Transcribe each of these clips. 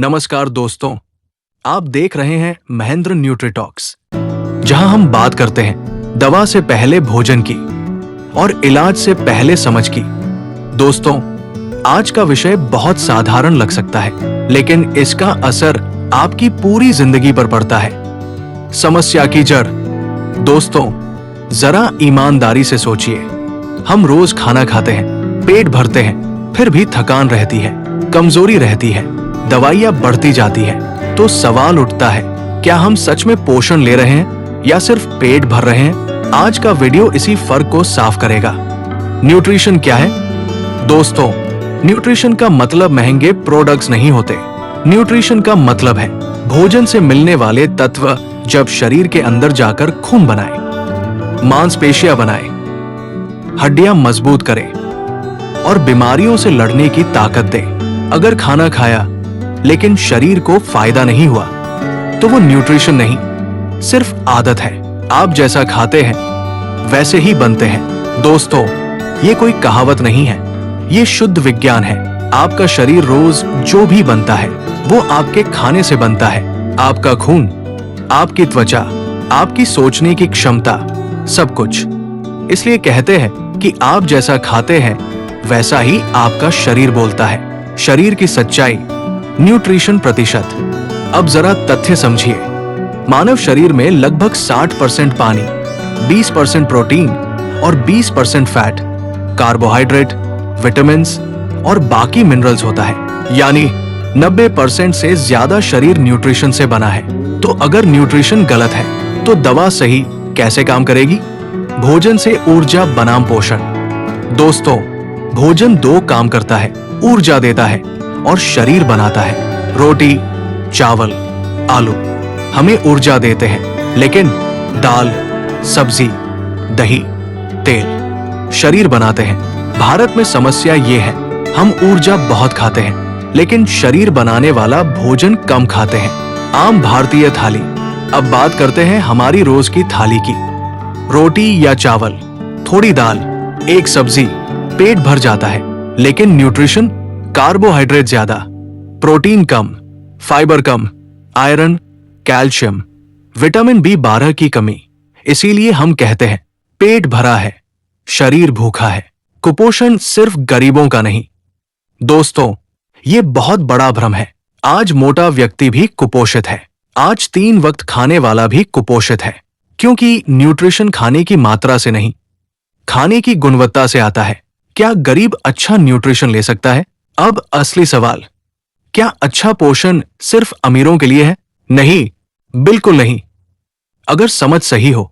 नमस्कार दोस्तों, आप देख रहे हैं महेंद्र न्यूट्रीटॉक्स, जहां हम बात करते हैं दवा से पहले भोजन की और इलाज से पहले समझ की। दोस्तों, आज का विषय बहुत साधारण लग सकता है, लेकिन इसका असर आपकी पूरी जिंदगी पर पड़ता है। समस्या की जड़। दोस्तों, जरा ईमानदारी से सोचिए, हम रोज खाना खाते हैं, पेट भरते हैं, फिर भी थकान रहती है, कमजोरी रहती है, दवाइयां बढ़ती जाती है। तो सवाल उठता है, क्या हम सच में पोषण ले रहे हैं या सिर्फ पेट भर रहे हैं? आज का वीडियो इसी फर्क को साफ करेगा। न्यूट्रिशन क्या है? दोस्तों, न्यूट्रिशन का मतलब महंगे प्रोडक्ट्स नहीं होते। न्यूट्रिशन का मतलब है भोजन से मिलने वाले तत्व जब शरीर के अंदर जाकर खून बनाए, मांसपेशियां बनाए, हड्डियां मजबूत करें और बीमारियों से लड़ने की ताकत दे। अगर खाना खाया लेकिन शरीर को फायदा नहीं हुआ तो वो न्यूट्रिशन नहीं, सिर्फ आदत है। आप जैसा खाते हैं वैसे ही बनते हैं। दोस्तों, ये कोई कहावत नहीं है, ये शुद्ध विज्ञान है। आपका शरीर रोज जो भी बनता है वो आपके खाने से बनता है। आपका खून, आपकी त्वचा, आपकी सोचने की क्षमता, सब कुछ। इसलिए कहते हैं कि आप जैसा खाते हैं वैसा ही आपका शरीर बोलता है। शरीर की सच्चाई, न्यूट्रिशन प्रतिशत। अब जरा तथ्य समझिए। मानव शरीर में लगभग 60% पानी, 20% प्रोटीन और 20% फैट, कार्बोहाइड्रेट, विटामिन्स और बाकी मिनरल्स होता है। यानी 90% से ज्यादा शरीर न्यूट्रिशन से बना है। तो अगर न्यूट्रिशन गलत है तो दवा सही कैसे काम करेगी? भोजन से ऊर्जा बनाम पोषण। दोस्तों, भोजन दो काम करता है, ऊर्जा देता है और शरीर बनाता है। रोटी, चावल, आलू हमें ऊर्जा देते हैं, लेकिन दाल, सब्जी, दही, तेल शरीर बनाते हैं। भारत में समस्या ये है, हम ऊर्जा बहुत खाते हैं लेकिन शरीर बनाने वाला भोजन कम खाते हैं। आम भारतीय थाली। अब बात करते हैं हमारी रोज की थाली की। रोटी या चावल, थोड़ी दाल, एक सब्जी, पेट भर जाता है। लेकिन न्यूट्रिशन, कार्बोहाइड्रेट ज्यादा, प्रोटीन कम, फाइबर कम, आयरन, कैल्शियम, विटामिन B12 की कमी। इसीलिए हम कहते हैं पेट भरा है, शरीर भूखा है। कुपोषण सिर्फ गरीबों का नहीं। दोस्तों, ये बहुत बड़ा भ्रम है। आज मोटा व्यक्ति भी कुपोषित है, आज 3 वक्त खाने वाला भी कुपोषित है। क्योंकि न्यूट्रिशन खाने की मात्रा से नहीं, खाने की गुणवत्ता से आता है। क्या गरीब अच्छा न्यूट्रिशन ले सकता है? अब असली सवाल, क्या अच्छा पोषण सिर्फ अमीरों के लिए है? नहीं, बिल्कुल नहीं। अगर समझ सही हो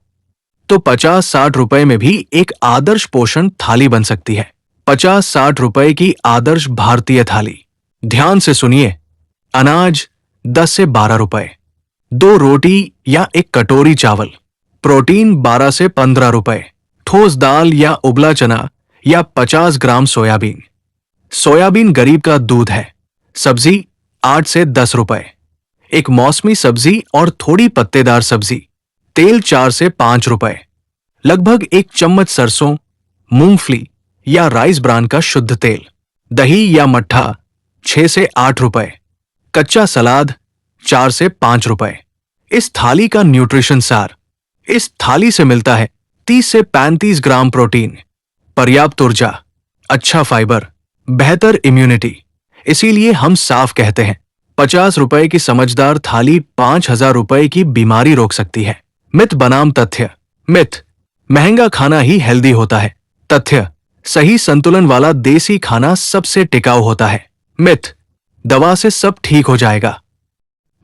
तो 50-60 रुपए में भी एक आदर्श पोषण थाली बन सकती है। 50-60 रुपए की आदर्श भारतीय थाली। ध्यान से सुनिए। अनाज 10 से 12 रुपए, 2 रोटी या एक कटोरी चावल। प्रोटीन 12 से 15 रुपए, ठोस दाल या उबला चना या 50 ग्राम सोयाबीन। सोयाबीन गरीब का दूध है। सब्जी 8 से 10 रुपए, एक मौसमी सब्जी और थोड़ी पत्तेदार सब्जी। तेल 4 से 5 रुपए, लगभग एक चम्मच सरसों, मूंगफली या राइस ब्रान का शुद्ध तेल। दही या मट्ठा 6 से 8 रुपए, कच्चा सलाद 4 से 5 रुपए। इस थाली का न्यूट्रिशन सार। इस थाली से मिलता है 30 से 35 ग्राम प्रोटीन, पर्याप्त ऊर्जा, अच्छा फाइबर, बेहतर इम्यूनिटी। इसीलिए हम साफ कहते हैं 50 रुपए की समझदार थाली 5000 रुपए की बीमारी रोक सकती है। मिथ बनाम तथ्य। मिथ, महंगा खाना ही हेल्दी होता है। तथ्य, सही संतुलन वाला देसी खाना सबसे टिकाऊ होता है। मिथ, दवा से सब ठीक हो जाएगा।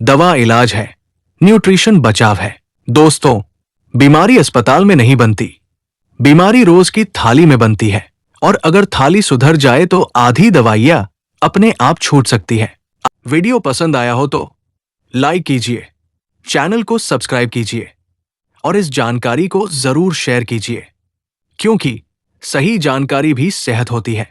दवा इलाज है, न्यूट्रिशन बचाव है। दोस्तों, बीमारी अस्पताल में नहीं बनती, बीमारी रोज की थाली में बनती है। और अगर थाली सुधर जाए तो आधी दवाइयां अपने आप छूट सकती है। वीडियो पसंद आया हो तो लाइक कीजिए, चैनल को सब्सक्राइब कीजिए और इस जानकारी को जरूर शेयर कीजिए, क्योंकि सही जानकारी भी सेहत होती है।